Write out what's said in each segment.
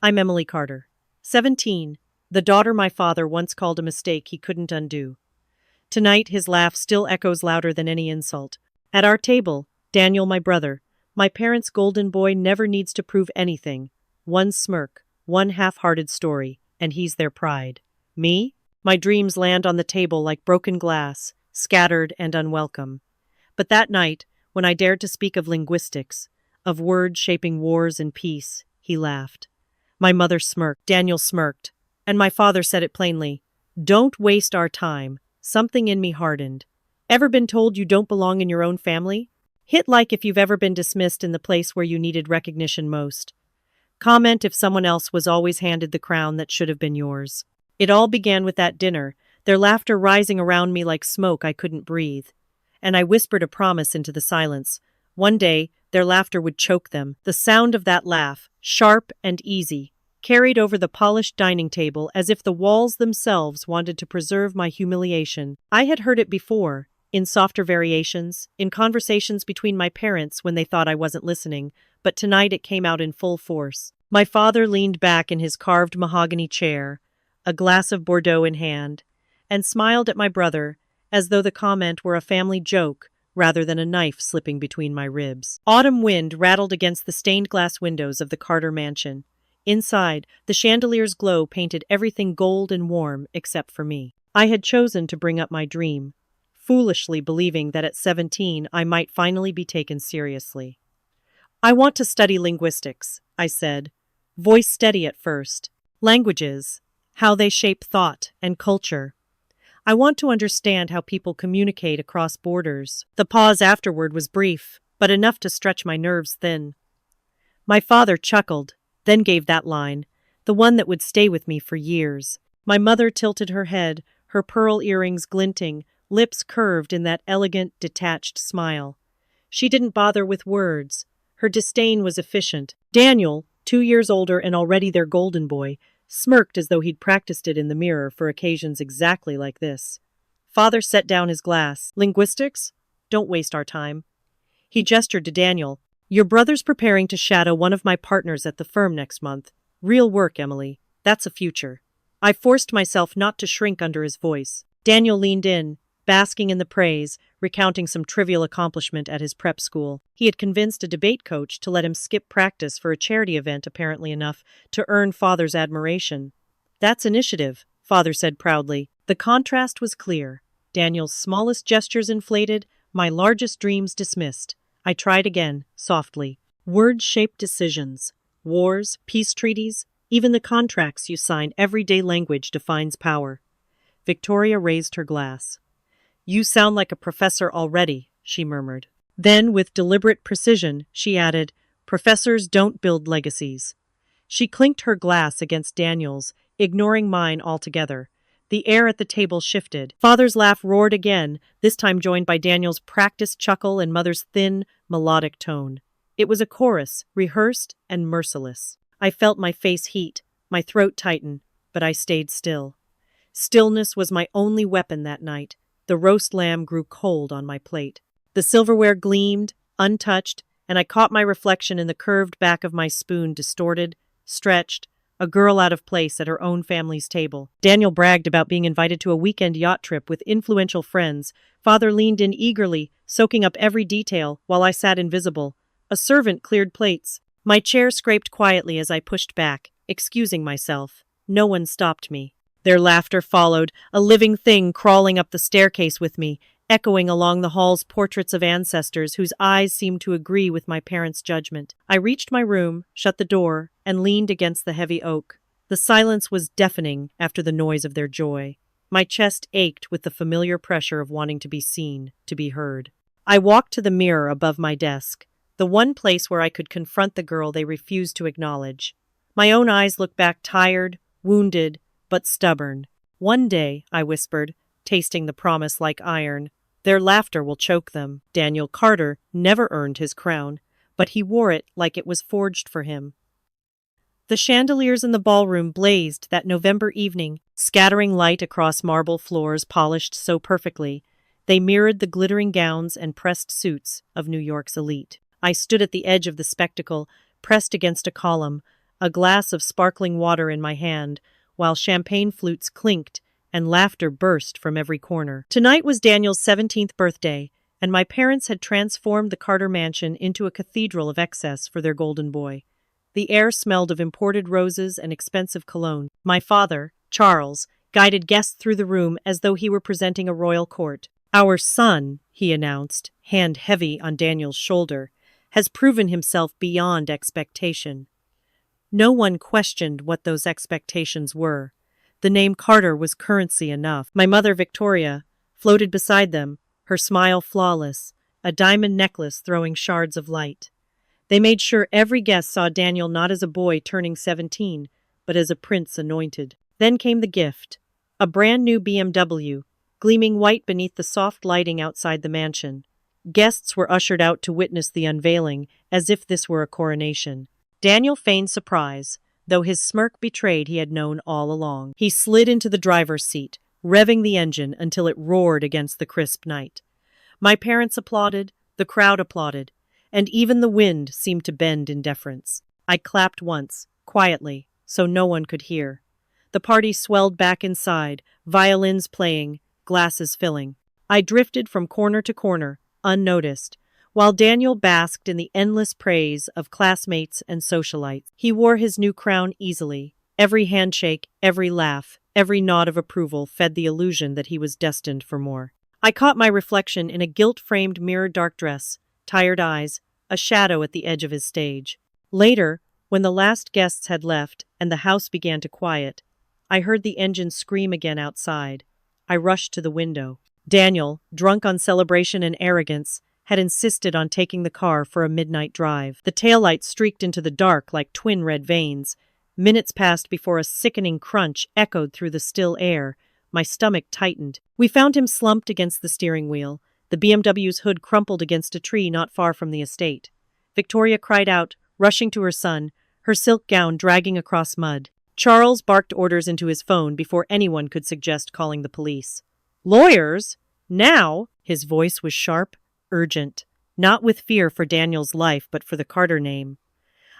I'm Emily Carter. 17. The daughter my father once called a mistake he couldn't undo. Tonight his laugh still echoes louder than any insult. At our table, Daniel, my brother, my parents' golden boy never needs to prove anything. One smirk, one half-hearted story, and he's their pride. Me? My dreams land on the table like broken glass, scattered and unwelcome. But that night, when I dared to speak of linguistics, of words shaping wars and peace, he laughed. My mother smirked, Daniel smirked, and my father said it plainly. Don't waste our time. Something in me hardened. Ever been told you don't belong in your own family? Hit like if you've ever been dismissed in the place where you needed recognition most. Comment if someone else was always handed the crown that should have been yours. It all began with that dinner, their laughter rising around me like smoke I couldn't breathe. And I whispered a promise into the silence. One day, their laughter would choke them. The sound of that laugh, sharp and easy, carried over the polished dining table as if the walls themselves wanted to preserve my humiliation. I had heard it before, in softer variations, in conversations between my parents when they thought I wasn't listening, but tonight it came out in full force. My father leaned back in his carved mahogany chair, a glass of Bordeaux in hand, and smiled at my brother as though the comment were a family joke rather than a knife slipping between my ribs. Autumn wind rattled against the stained glass windows of the Carter mansion. Inside, the chandelier's glow painted everything gold and warm except for me. I had chosen to bring up my dream, foolishly believing that at 17 I might finally be taken seriously. I want to study linguistics, I said, voice steady at first. Languages, how they shape thought and culture. I want to understand how people communicate across borders. The pause afterward was brief, but enough to stretch my nerves thin. My father chuckled, then gave that line, the one that would stay with me for years. My mother tilted her head, her pearl earrings glinting, lips curved in that elegant, detached smile. She didn't bother with words. Her disdain was efficient. Daniel, 2 years older and already their golden boy, smirked as though he'd practiced it in the mirror for occasions exactly like this. Father set down his glass. Linguistics? Don't waste our time. He gestured to Daniel. Your brother's preparing to shadow one of my partners at the firm next month. Real work, Emily. That's a future. I forced myself not to shrink under his voice. Daniel leaned in, basking in the praise, recounting some trivial accomplishment at his prep school. He had convinced a debate coach to let him skip practice for a charity event apparently enough to earn Father's admiration. That's initiative, Father said proudly. The contrast was clear. Daniel's smallest gestures inflated, my largest dreams dismissed. I tried again, softly. Words shape decisions. Wars, peace treaties, even the contracts you sign, everyday language defines power. Victoria raised her glass. You sound like a professor already, she murmured. Then, with deliberate precision, she added, Professors don't build legacies. She clinked her glass against Daniel's, ignoring mine altogether. The air at the table shifted. Father's laugh roared again, this time joined by Daniel's practiced chuckle and Mother's thin, melodic tone. It was a chorus, rehearsed and merciless. I felt my face heat, my throat tighten, but I stayed still. Stillness was my only weapon that night. The roast lamb grew cold on my plate. The silverware gleamed, untouched, and I caught my reflection in the curved back of my spoon, distorted, stretched, a girl out of place at her own family's table. Daniel bragged about being invited to a weekend yacht trip with influential friends. Father leaned in eagerly, soaking up every detail, while I sat invisible. A servant cleared plates. My chair scraped quietly as I pushed back, excusing myself. No one stopped me. Their laughter followed, a living thing crawling up the staircase with me, echoing along the hall's portraits of ancestors whose eyes seemed to agree with my parents' judgment. I reached my room, shut the door, and leaned against the heavy oak. The silence was deafening after the noise of their joy. My chest ached with the familiar pressure of wanting to be seen, to be heard. I walked to the mirror above my desk, the one place where I could confront the girl they refused to acknowledge. My own eyes looked back tired, wounded, but stubborn. One day, I whispered, tasting the promise like iron, their laughter will choke them. Daniel Carter never earned his crown, but he wore it like it was forged for him. The chandeliers in the ballroom blazed that November evening, scattering light across marble floors polished so perfectly. They mirrored the glittering gowns and pressed suits of New York's elite. I stood at the edge of the spectacle, pressed against a column, a glass of sparkling water in my hand, while champagne flutes clinked and laughter burst from every corner. Tonight was Daniel's 17th birthday, and my parents had transformed the Carter mansion into a cathedral of excess for their golden boy. The air smelled of imported roses and expensive cologne. My father, Charles, guided guests through the room as though he were presenting a royal court. "Our son," he announced, hand heavy on Daniel's shoulder, "has proven himself beyond expectation." No one questioned what those expectations were. The name Carter was currency enough. My mother, Victoria, floated beside them, her smile flawless, a diamond necklace throwing shards of light. They made sure every guest saw Daniel not as a boy turning 17, but as a prince anointed. Then came the gift, a brand new BMW, gleaming white beneath the soft lighting outside the mansion. Guests were ushered out to witness the unveiling, as if this were a coronation. Daniel feigned surprise, though his smirk betrayed he had known all along. He slid into the driver's seat, revving the engine until it roared against the crisp night. My parents applauded, the crowd applauded, and even the wind seemed to bend in deference. I clapped once, quietly, so no one could hear. The party swelled back inside, violins playing, glasses filling. I drifted from corner to corner, unnoticed, while Daniel basked in the endless praise of classmates and socialites. He wore his new crown easily. Every handshake, every laugh, every nod of approval fed the illusion that he was destined for more. I caught my reflection in a gilt-framed mirrored dark dress, tired eyes, a shadow at the edge of his stage. Later, when the last guests had left and the house began to quiet, I heard the engine scream again outside. I rushed to the window. Daniel, drunk on celebration and arrogance, had insisted on taking the car for a midnight drive. The taillights streaked into the dark like twin red veins. Minutes passed before a sickening crunch echoed through the still air. My stomach tightened. We found him slumped against the steering wheel. The BMW's hood crumpled against a tree not far from the estate. Victoria cried out, rushing to her son, her silk gown dragging across mud. Charles barked orders into his phone before anyone could suggest calling the police. "Lawyers? Now?" His voice was sharp, urgent, not with fear for Daniel's life but for the Carter name.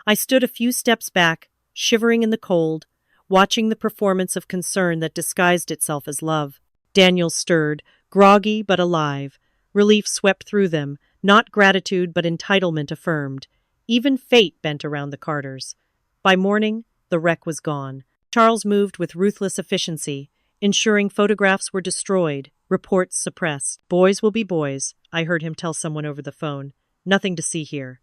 I stood a few steps back, shivering in the cold, watching the performance of concern that disguised itself as love. Daniel stirred, groggy but alive. Relief swept through them, not gratitude but entitlement affirmed. Even fate bent around the Carters. By morning, the wreck was gone. Charles moved with ruthless efficiency, ensuring photographs were destroyed, reports suppressed. "Boys will be boys," I heard him tell someone over the phone. "Nothing to see here."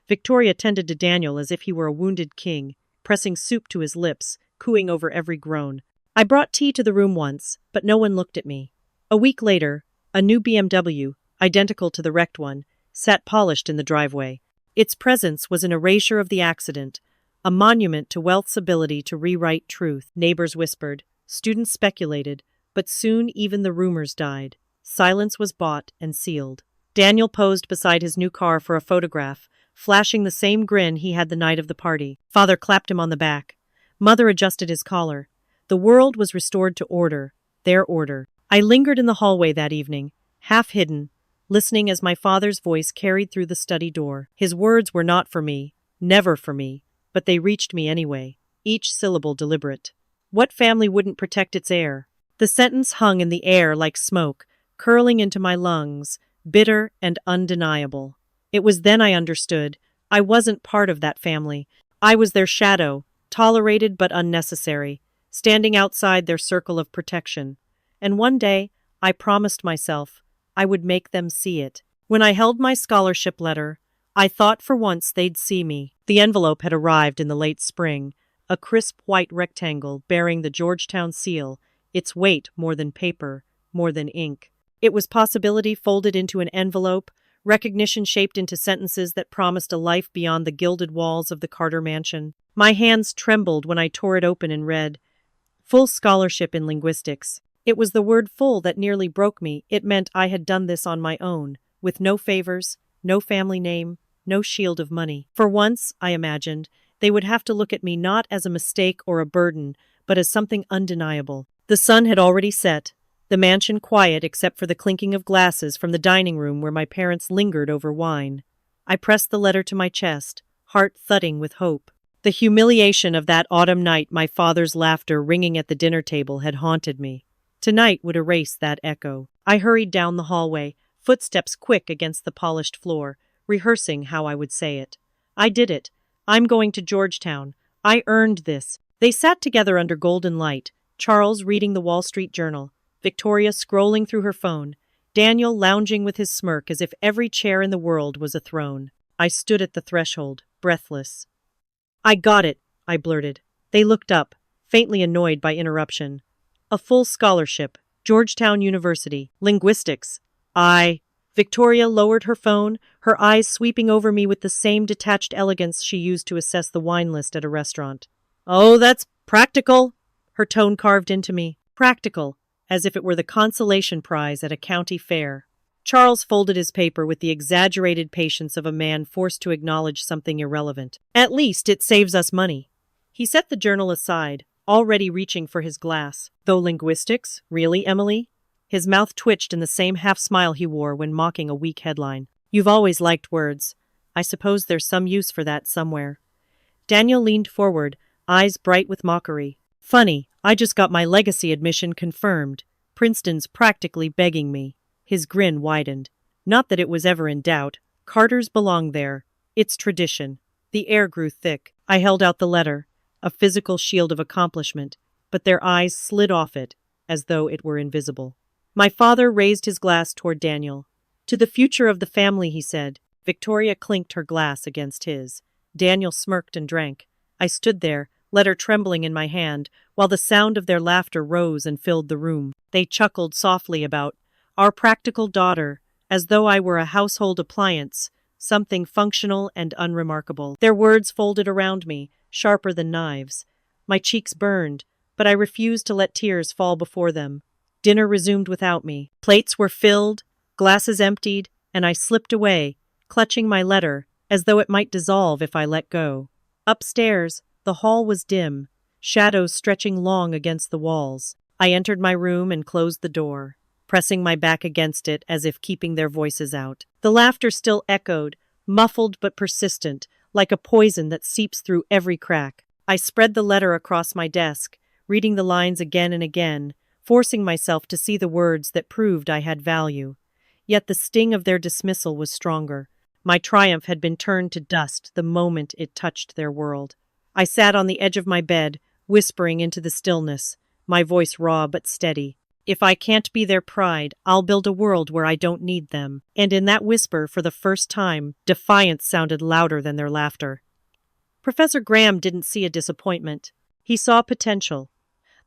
Victoria tended to Daniel as if he were a wounded king, pressing soup to his lips, cooing over every groan. I brought tea to the room once, but no one looked at me. A week later, a new BMW, identical to the wrecked one, sat polished in the driveway. Its presence was an erasure of the accident, a monument to wealth's ability to rewrite truth. Neighbors whispered, students speculated, but soon even the rumors died. Silence was bought and sealed. Daniel posed beside his new car for a photograph, flashing the same grin he had the night of the party. Father clapped him on the back. Mother adjusted his collar. The world was restored to order, their order. I lingered in the hallway that evening, half hidden, listening as my father's voice carried through the study door. His words were not for me, never for me, but they reached me anyway, each syllable deliberate. What family wouldn't protect its heir? The sentence hung in the air like smoke, curling into my lungs, bitter and undeniable. It was then I understood. I wasn't part of that family. I was their shadow, tolerated but unnecessary, standing outside their circle of protection. And one day, I promised myself, I would make them see it. When I held my scholarship letter, I thought for once they'd see me. The envelope had arrived in the late spring, a crisp white rectangle bearing the Georgetown seal, its weight more than paper, more than ink. It was possibility folded into an envelope, recognition shaped into sentences that promised a life beyond the gilded walls of the Carter mansion. My hands trembled when I tore it open and read, "Full scholarship in linguistics." It was the word full that nearly broke me. It meant I had done this on my own, with no favors, no family name, no shield of money. For once, I imagined, they would have to look at me not as a mistake or a burden, but as something undeniable. The sun had already set, the mansion quiet except for the clinking of glasses from the dining room where my parents lingered over wine. I pressed the letter to my chest, heart thudding with hope. The humiliation of that autumn night, my father's laughter ringing at the dinner table, had haunted me. Tonight would erase that echo. I hurried down the hallway, footsteps quick against the polished floor, rehearsing how I would say it. I did it. I'm going to Georgetown. I earned this. They sat together under golden light, Charles reading the Wall Street Journal, Victoria scrolling through her phone, Daniel lounging with his smirk as if every chair in the world was a throne. I stood at the threshold, breathless. I got it, I blurted. They looked up, faintly annoyed by interruption. A full scholarship, Georgetown University, linguistics. Victoria lowered her phone, her eyes sweeping over me with the same detached elegance she used to assess the wine list at a restaurant. Oh, that's practical, her tone carved into me. Practical, as if it were the consolation prize at a county fair. Charles folded his paper with the exaggerated patience of a man forced to acknowledge something irrelevant. At least it saves us money. He set the journal aside, already reaching for his glass. Though linguistics? Really, Emily? His mouth twitched in the same half-smile he wore when mocking a weak headline. You've always liked words. I suppose there's some use for that somewhere. Daniel leaned forward, eyes bright with mockery. Funny, I just got my legacy admission confirmed. Princeton's practically begging me. His grin widened. Not that it was ever in doubt. Carters belong there. It's tradition. The air grew thick. I held out the letter, a physical shield of accomplishment, but their eyes slid off it, as though it were invisible. My father raised his glass toward Daniel. To the future of the family, he said. Victoria clinked her glass against his. Daniel smirked and drank. I stood there, letter trembling in my hand, while the sound of their laughter rose and filled the room. They chuckled softly about our practical daughter, as though I were a household appliance, something functional and unremarkable. Their words folded around me, sharper than knives. My cheeks burned, but I refused to let tears fall before them. Dinner resumed without me. Plates were filled, glasses emptied, and I slipped away, clutching my letter, as though it might dissolve if I let go. Upstairs, the hall was dim, shadows stretching long against the walls. I entered my room and closed the door, pressing my back against it as if keeping their voices out. The laughter still echoed, muffled but persistent, like a poison that seeps through every crack. I spread the letter across my desk, reading the lines again and again, forcing myself to see the words that proved I had value. Yet the sting of their dismissal was stronger. My triumph had been turned to dust the moment it touched their world. I sat on the edge of my bed, whispering into the stillness, my voice raw but steady. If I can't be their pride, I'll build a world where I don't need them. And in that whisper, for the first time, defiance sounded louder than their laughter. Professor Graham didn't see a disappointment. He saw potential.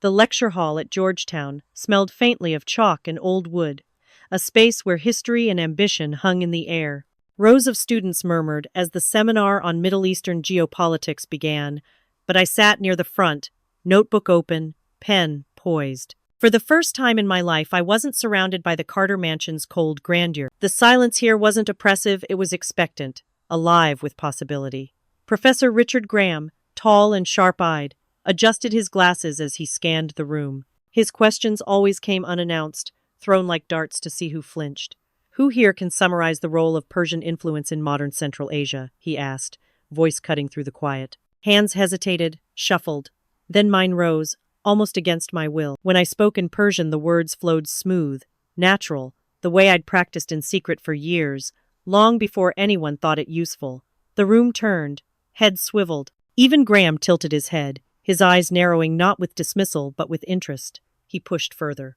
The lecture hall at Georgetown smelled faintly of chalk and old wood, a space where history and ambition hung in the air. Rows of students murmured as the seminar on Middle Eastern geopolitics began, but I sat near the front, notebook open, pen poised. For the first time in my life, I wasn't surrounded by the Carter Mansion's cold grandeur. The silence here wasn't oppressive, it was expectant, alive with possibility. Professor Richard Graham, tall and sharp-eyed, adjusted his glasses as he scanned the room. His questions always came unannounced, thrown like darts to see who flinched. Who here can summarize the role of Persian influence in modern Central Asia? He asked, voice cutting through the quiet. Hands hesitated, shuffled. Then mine rose, almost against my will. When I spoke in Persian, the words flowed smooth, natural, the way I'd practiced in secret for years, long before anyone thought it useful. The room turned, head swiveled. Even Graham tilted his head, his eyes narrowing not with dismissal but with interest. He pushed further.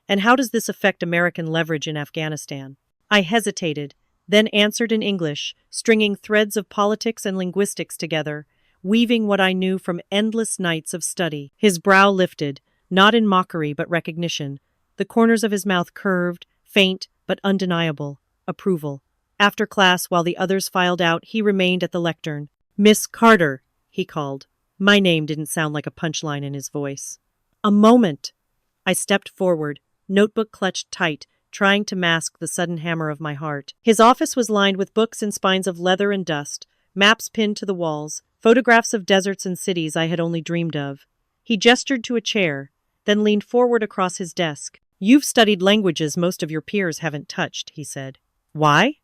And how does this affect American leverage in Afghanistan? I hesitated, then answered in English, stringing threads of politics and linguistics together, weaving what I knew from endless nights of study. His brow lifted, not in mockery but recognition. The corners of his mouth curved, faint but undeniable. Approval. After class, while the others filed out, he remained at the lectern. Miss Carter, he called. My name didn't sound like a punchline in his voice. A moment! I stepped forward, notebook clutched tight, trying to mask the sudden hammer of my heart. His office was lined with books in spines of leather and dust, maps pinned to the walls, photographs of deserts and cities I had only dreamed of. He gestured to a chair, then leaned forward across his desk. You've studied languages most of your peers haven't touched, he said. Why?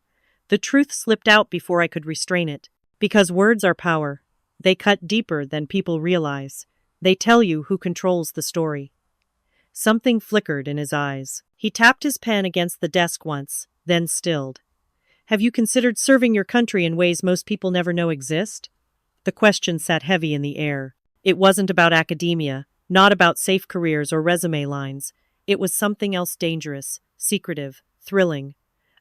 The truth slipped out before I could restrain it. Because words are power. They cut deeper than people realize. They tell you who controls the story. Something flickered in his eyes. He tapped his pen against the desk once, then stilled. Have you considered serving your country in ways most people never know exist? The question sat heavy in the air. It wasn't about academia, not about safe careers or resume lines. It was something else dangerous, secretive, thrilling.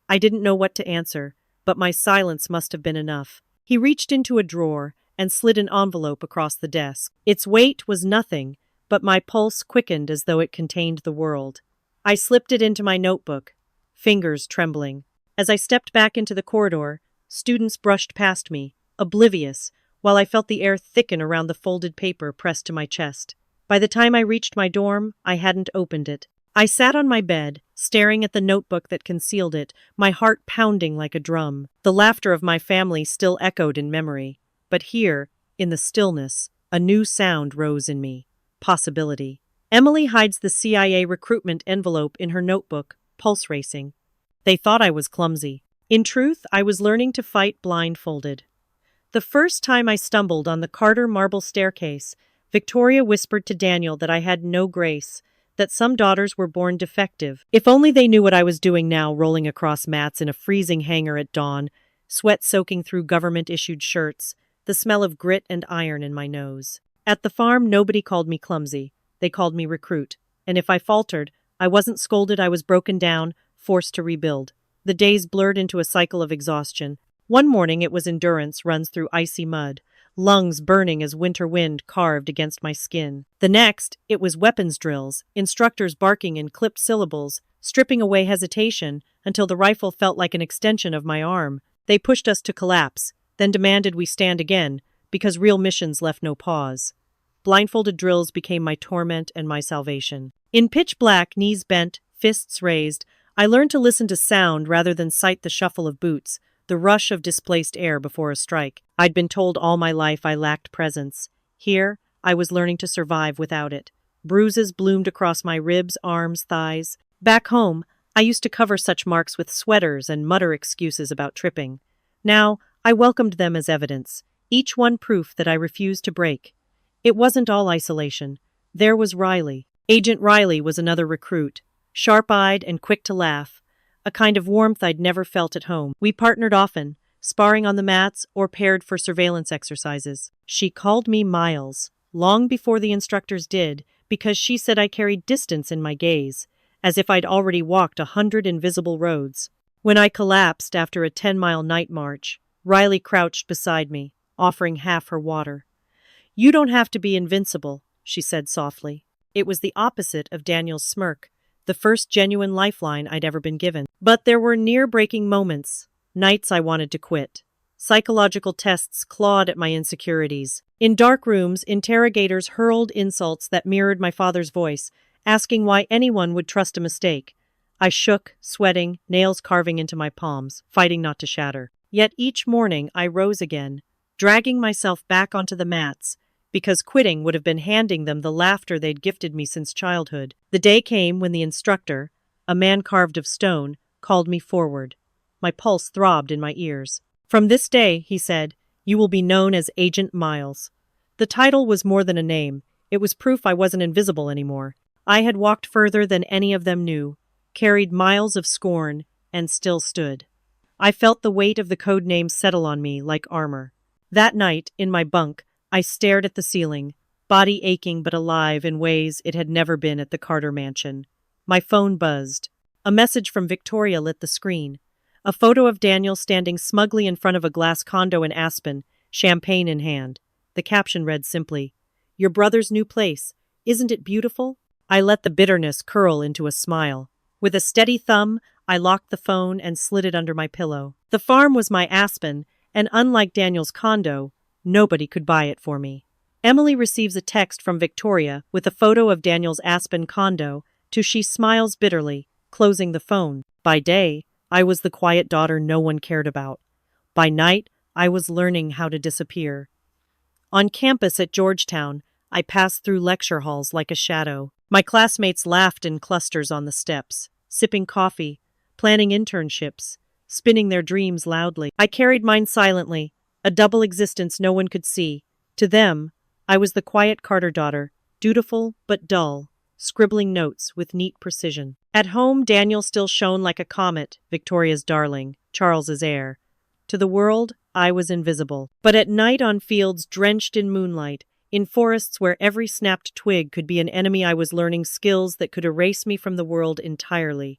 I didn't know what to answer, but my silence must have been enough. He reached into a drawer and slid an envelope across the desk. Its weight was nothing, but my pulse quickened as though it contained the world. I slipped it into my notebook, fingers trembling. As I stepped back into the corridor, students brushed past me, oblivious, while I felt the air thicken around the folded paper pressed to my chest. By the time I reached my dorm, I hadn't opened it. I sat on my bed, staring at the notebook that concealed it, my heart pounding like a drum. The laughter of my family still echoed in memory. But here, in the stillness, a new sound rose in me. Possibility. Emily hides the CIA recruitment envelope in her notebook, pulse racing. They thought I was clumsy. In truth, I was learning to fight blindfolded. The first time I stumbled on the Carter marble staircase, Victoria whispered to Daniel that I had no grace, that some daughters were born defective. If only they knew what I was doing now, rolling across mats in a freezing hangar at dawn, sweat soaking through government-issued shirts, the smell of grit and iron in my nose. At the farm, nobody called me clumsy. They called me recruit. And if I faltered, I wasn't scolded, I was broken down, forced to rebuild. The days blurred into a cycle of exhaustion. One morning it was endurance runs through icy mud, lungs burning as winter wind carved against my skin. The next, it was weapons drills, instructors barking in clipped syllables, stripping away hesitation until the rifle felt like an extension of my arm. They pushed us to collapse, then demanded we stand again, because real missions left no pause. Blindfolded drills became my torment and my salvation. In pitch black, knees bent, fists raised, I learned to listen to sound rather than sight the shuffle of boots, the rush of displaced air before a strike. I'd been told all my life I lacked presence. Here, I was learning to survive without it. Bruises bloomed across my ribs, arms, thighs. Back home, I used to cover such marks with sweaters and mutter excuses about tripping. Now, I welcomed them as evidence, each one proof that I refused to break. It wasn't all isolation. There was Riley. Agent Riley was another recruit, sharp-eyed and quick to laugh, a kind of warmth I'd never felt at home. We partnered often, sparring on the mats or paired for surveillance exercises. She called me Miles, long before the instructors did, because she said I carried distance in my gaze, as if I'd already walked 100 invisible roads. When I collapsed after a 10-mile night march, Riley crouched beside me, offering half her water. You don't have to be invincible, she said softly. It was the opposite of Daniel's smirk, the first genuine lifeline I'd ever been given. But there were near-breaking moments, nights I wanted to quit. Psychological tests clawed at my insecurities. In dark rooms, interrogators hurled insults that mirrored my father's voice, asking why anyone would trust a mistake. I shook, sweating, nails carving into my palms, fighting not to shatter. Yet each morning I rose again, dragging myself back onto the mats, because quitting would have been handing them the laughter they'd gifted me since childhood. The day came when the instructor, a man carved of stone, called me forward. My pulse throbbed in my ears. From this day, he said, you will be known as Agent Miles. The title was more than a name. It was proof I wasn't invisible anymore. I had walked further than any of them knew, carried miles of scorn, and still stood. I felt the weight of the code name settle on me like armor. That night, in my bunk, I stared at the ceiling, body aching but alive in ways it had never been at the Carter mansion. My phone buzzed. A message from Victoria lit the screen. A photo of Daniel standing smugly in front of a glass condo in Aspen, champagne in hand. The caption read simply, "Your brother's new place. Isn't it beautiful?" I let the bitterness curl into a smile. With a steady thumb, I locked the phone and slid it under my pillow. The farm was my Aspen, and unlike Daniel's condo, nobody could buy it for me. Emily receives a text from Victoria with a photo of Daniel's Aspen condo, to she smiles bitterly, closing the phone. By day, I was the quiet daughter no one cared about. By night, I was learning how to disappear. On campus at Georgetown, I passed through lecture halls like a shadow. My classmates laughed in clusters on the steps, sipping coffee, planning internships, spinning their dreams loudly. I carried mine silently, a double existence no one could see, To them, I was the quiet Carter daughter, dutiful but dull, scribbling notes with neat precision. At home, Daniel still shone like a comet, Victoria's darling, Charles's heir. To the world, I was invisible. But at night on fields drenched in moonlight, in forests where every snapped twig could be an enemy, I was learning skills that could erase me from the world entirely.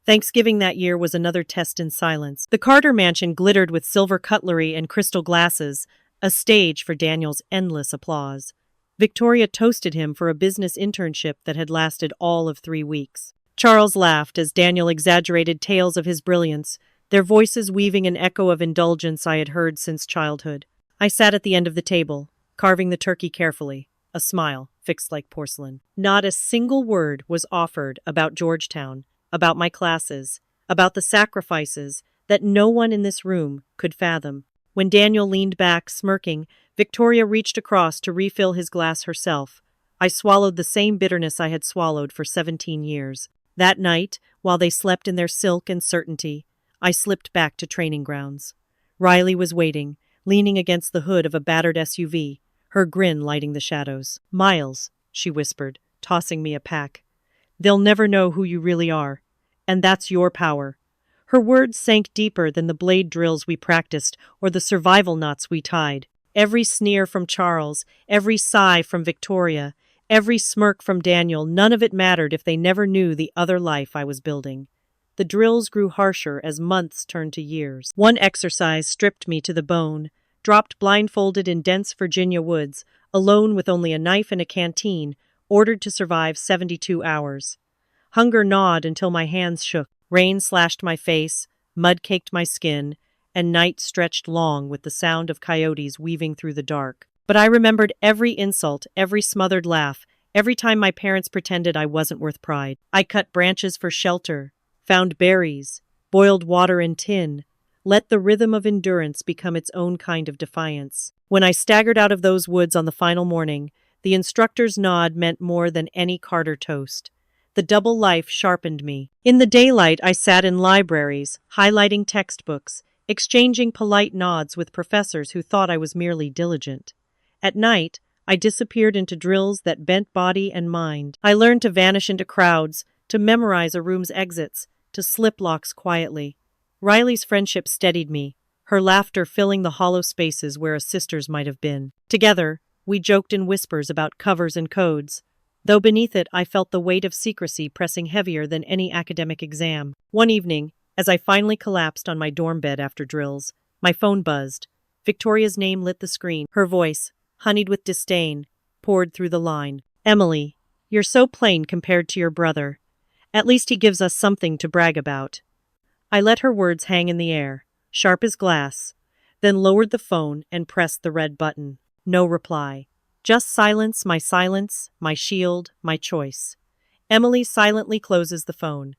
Thanksgiving that year was another test in silence. The Carter mansion glittered with silver cutlery and crystal glasses, a stage for Daniel's endless applause. Victoria toasted him for a business internship that had lasted all of 3 weeks. Charles laughed as Daniel exaggerated tales of his brilliance, their voices weaving an echo of indulgence I had heard since childhood. I sat at the end of the table, carving the turkey carefully, a smile fixed like porcelain. Not a single word was offered about Georgetown, about my classes, about the sacrifices that no one in this room could fathom. When Daniel leaned back, smirking, Victoria reached across to refill his glass herself. I swallowed the same bitterness I had swallowed for 17 years. That night, while they slept in their silk and certainty, I slipped back to training grounds. Riley was waiting, leaning against the hood of a battered SUV, her grin lighting the shadows. "Miles," she whispered, tossing me a pack. "They'll never know who you really are. And that's your power." Her words sank deeper than the blade drills we practiced or the survival knots we tied. Every sneer from Charles, every sigh from Victoria, every smirk from Daniel, none of it mattered if they never knew the other life I was building. The drills grew harsher as months turned to years. One exercise stripped me to the bone, dropped blindfolded in dense Virginia woods, alone with only a knife and a canteen, ordered to survive 72 hours. Hunger gnawed until my hands shook. Rain slashed my face, mud caked my skin, and night stretched long with the sound of coyotes weaving through the dark. But I remembered every insult, every smothered laugh, every time my parents pretended I wasn't worth pride. I cut branches for shelter, found berries, boiled water in tin, let the rhythm of endurance become its own kind of defiance. When I staggered out of those woods on the final morning, the instructor's nod meant more than any Carter toast. The double life sharpened me. In the daylight, I sat in libraries, highlighting textbooks, exchanging polite nods with professors who thought I was merely diligent. At night, I disappeared into drills that bent body and mind. I learned to vanish into crowds, to memorize a room's exits, to slip locks quietly. Riley's friendship steadied me, her laughter filling the hollow spaces where a sister's might have been. Together, we joked in whispers about covers and codes, though beneath it I felt the weight of secrecy pressing heavier than any academic exam. One evening, as I finally collapsed on my dorm bed after drills, my phone buzzed. Victoria's name lit the screen. Her voice, honeyed with disdain, poured through the line. "Emily, you're so plain compared to your brother. At least he gives us something to brag about." I let her words hang in the air, sharp as glass, then lowered the phone and pressed the red button. No reply. Just silence, my shield, my choice. Emily silently closes the phone.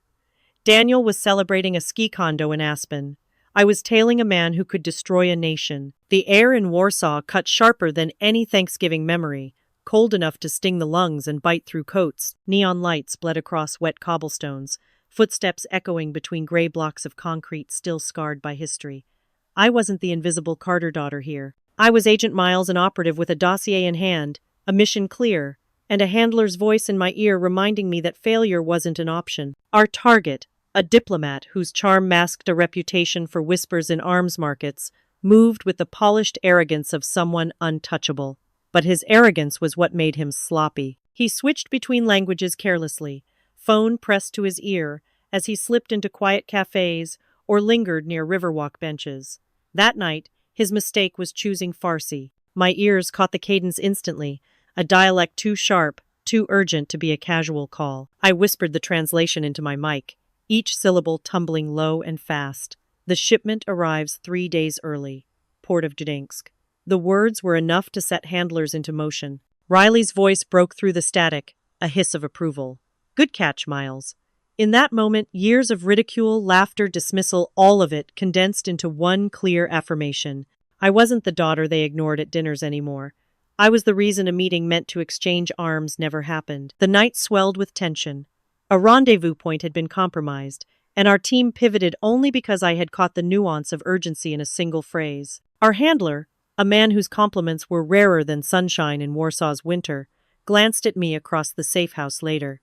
Daniel was celebrating a ski condo in Aspen. I was tailing a man who could destroy a nation. The air in Warsaw cut sharper than any Thanksgiving memory, cold enough to sting the lungs and bite through coats. Neon lights bled across wet cobblestones, footsteps echoing between gray blocks of concrete still scarred by history. I wasn't the invisible Carter daughter here. I was Agent Miles, an operative with a dossier in hand, a mission clear, and a handler's voice in my ear reminding me that failure wasn't an option. Our target, a diplomat whose charm masked a reputation for whispers in arms markets, moved with the polished arrogance of someone untouchable. But his arrogance was what made him sloppy. He switched between languages carelessly, phone pressed to his ear, as he slipped into quiet cafes or lingered near Riverwalk benches. That night, his mistake was choosing Farsi. My ears caught the cadence instantly, a dialect too sharp, too urgent to be a casual call. I whispered the translation into my mic, each syllable tumbling low and fast. "The shipment arrives 3 days early. Port of Gdansk." The words were enough to set handlers into motion. Riley's voice broke through the static, a hiss of approval. "Good catch, Miles." In that moment, years of ridicule, laughter, dismissal, all of it condensed into one clear affirmation. I wasn't the daughter they ignored at dinners anymore. I was the reason a meeting meant to exchange arms never happened. The night swelled with tension. A rendezvous point had been compromised, and our team pivoted only because I had caught the nuance of urgency in a single phrase. Our handler, a man whose compliments were rarer than sunshine in Warsaw's winter, glanced at me across the safe house later.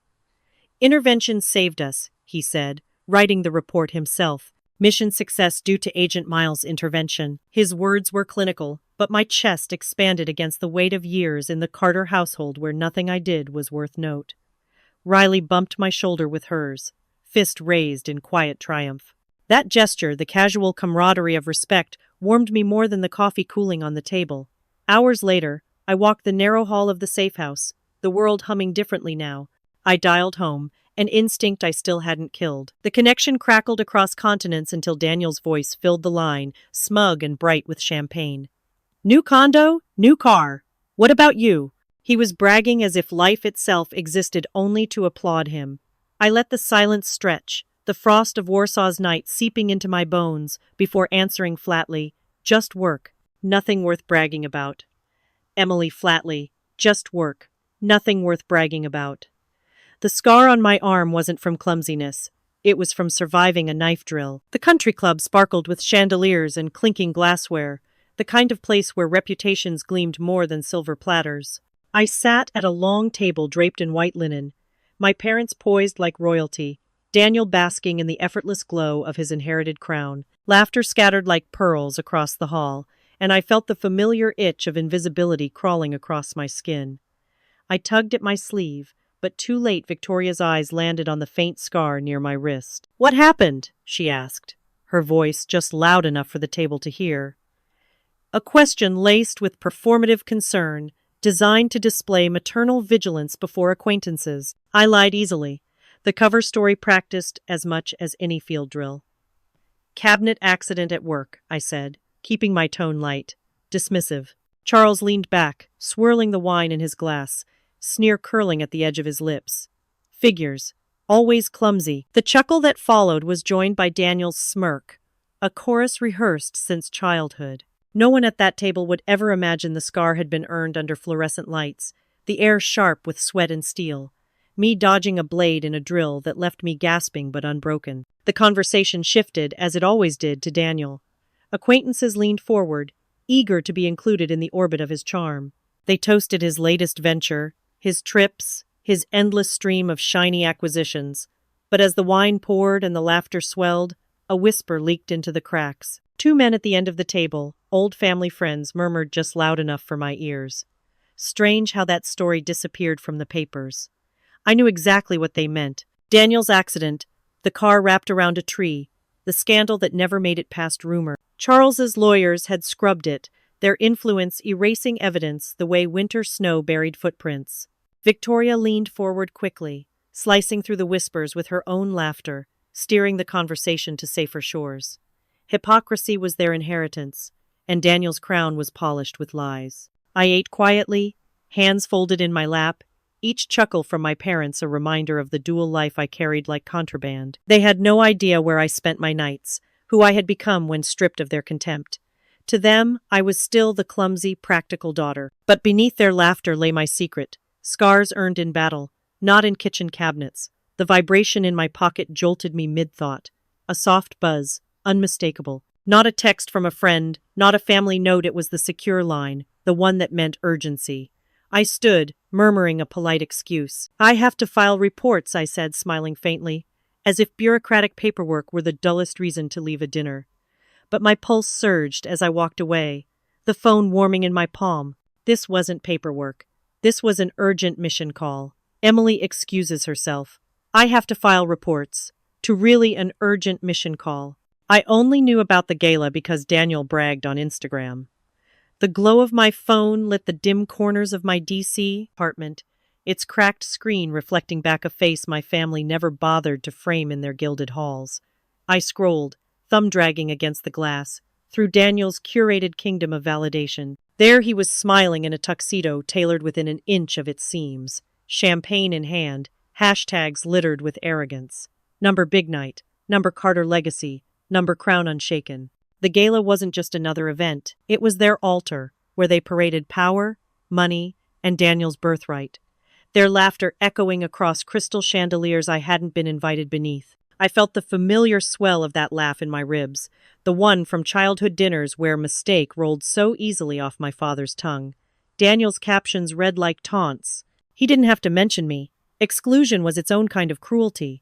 "Intervention saved us," he said, writing the report himself. "Mission success due to Agent Miles' intervention." His words were clinical, but my chest expanded against the weight of years in the Carter household where nothing I did was worth note. Riley bumped my shoulder with hers, fist raised in quiet triumph. That gesture, the casual camaraderie of respect, warmed me more than the coffee cooling on the table. Hours later, I walked the narrow hall of the safe house, the world humming differently now. I dialed home, an instinct I still hadn't killed. The connection crackled across continents until Daniel's voice filled the line, smug and bright with champagne. "New condo, new car. What about you?" He was bragging as if life itself existed only to applaud him. I let the silence stretch, the frost of Warsaw's night seeping into my bones, before answering flatly, "Just work. Nothing worth bragging about." Emily flatly, "Just work. Nothing worth bragging about." The scar on my arm wasn't from clumsiness. It was from surviving a knife drill. The country club sparkled with chandeliers and clinking glassware, the kind of place where reputations gleamed more than silver platters. I sat at a long table draped in white linen, my parents poised like royalty, Daniel basking in the effortless glow of his inherited crown. Laughter scattered like pearls across the hall, and I felt the familiar itch of invisibility crawling across my skin. I tugged at my sleeve, but too late Victoria's eyes landed on the faint scar near my wrist. "What happened?" she asked, her voice just loud enough for the table to hear. A question laced with performative concern, designed to display maternal vigilance before acquaintances. I lied easily. The cover story practiced as much as any field drill. "Cabinet accident at work," I said, keeping my tone light, dismissive. Charles leaned back, swirling the wine in his glass, sneer curling at the edge of his lips. "Figures. Always clumsy." The chuckle that followed was joined by Daniel's smirk, a chorus rehearsed since childhood. No one at that table would ever imagine the scar had been earned under fluorescent lights, the air sharp with sweat and steel, me dodging a blade in a drill that left me gasping but unbroken. The conversation shifted, as it always did, to Daniel. Acquaintances leaned forward, eager to be included in the orbit of his charm. They toasted his latest venture, his trips, his endless stream of shiny acquisitions. But as the wine poured and the laughter swelled, a whisper leaked into the cracks. Two men at the end of the table, old family friends, murmured just loud enough for my ears. Strange how that story disappeared from the papers. I knew exactly what they meant. Daniel's accident, the car wrapped around a tree, the scandal that never made it past rumor. Charles's lawyers had scrubbed it, their influence erasing evidence the way winter snow buried footprints. Victoria leaned forward quickly, slicing through the whispers with her own laughter, steering the conversation to safer shores. Hypocrisy was their inheritance, and Daniel's crown was polished with lies. I ate quietly, hands folded in my lap, each chuckle from my parents a reminder of the dual life I carried like contraband. They had no idea where I spent my nights, who I had become when stripped of their contempt. To them, I was still the clumsy, practical daughter. But beneath their laughter lay my secret, scars earned in battle, not in kitchen cabinets. The vibration in my pocket jolted me mid-thought. A soft buzz, unmistakable. Not a text from a friend, not a family note, it was the secure line, the one that meant urgency. I stood, murmuring a polite excuse. "I have to file reports," I said, smiling faintly, as if bureaucratic paperwork were the dullest reason to leave a dinner. But my pulse surged as I walked away, the phone warming in my palm. This wasn't paperwork. This was an urgent mission call. Emily excuses herself. I have to file reports. To really an urgent mission call. I only knew about the gala because Daniel bragged on Instagram. The glow of my phone lit the dim corners of my DC apartment, its cracked screen reflecting back a face my family never bothered to frame in their gilded halls. I scrolled, thumb dragging against the glass, through Daniel's curated kingdom of validation. There he was smiling in a tuxedo tailored within an inch of its seams, champagne in hand, hashtags littered with arrogance. Number Big Night, number Carter Legacy, number Crown Unshaken. The gala wasn't just another event, it was their altar, where they paraded power, money, and Daniel's birthright. Their laughter echoing across crystal chandeliers I hadn't been invited beneath. I felt the familiar swell of that laugh in my ribs, the one from childhood dinners where mistake rolled so easily off my father's tongue. Daniel's captions read like taunts. He didn't have to mention me. Exclusion was its own kind of cruelty.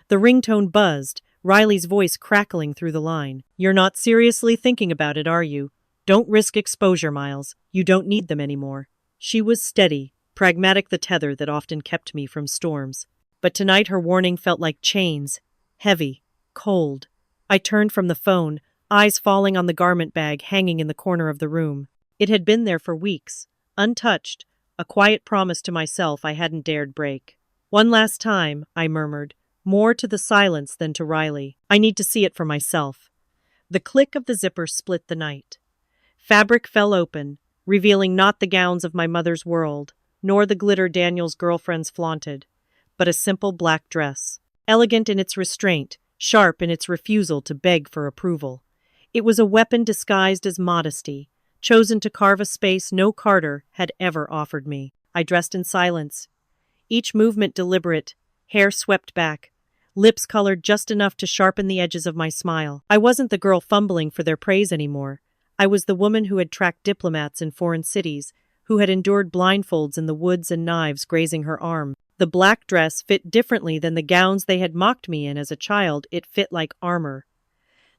The ringtone buzzed, Riley's voice crackling through the line. "You're not seriously thinking about it, are you? Don't risk exposure, Miles. You don't need them anymore." She was steady, pragmatic, the tether that often kept me from storms. But tonight her warning felt like chains, heavy, cold. I turned from the phone, eyes falling on the garment bag hanging in the corner of the room. It had been there for weeks, untouched, a quiet promise to myself I hadn't dared break. "One last time," I murmured, more to the silence than to Riley. "I need to see it for myself." The click of the zipper split the night. Fabric fell open, revealing not the gowns of my mother's world, nor the glitter Daniel's girlfriends flaunted, but a simple black dress, elegant in its restraint, sharp in its refusal to beg for approval. It was a weapon disguised as modesty, chosen to carve a space no Carter had ever offered me. I dressed in silence, each movement deliberate, hair swept back, lips colored just enough to sharpen the edges of my smile. I wasn't the girl fumbling for their praise anymore. I was the woman who had tracked diplomats in foreign cities, who had endured blindfolds in the woods and knives grazing her arm. The black dress fit differently than the gowns they had mocked me in as a child. It fit like armor.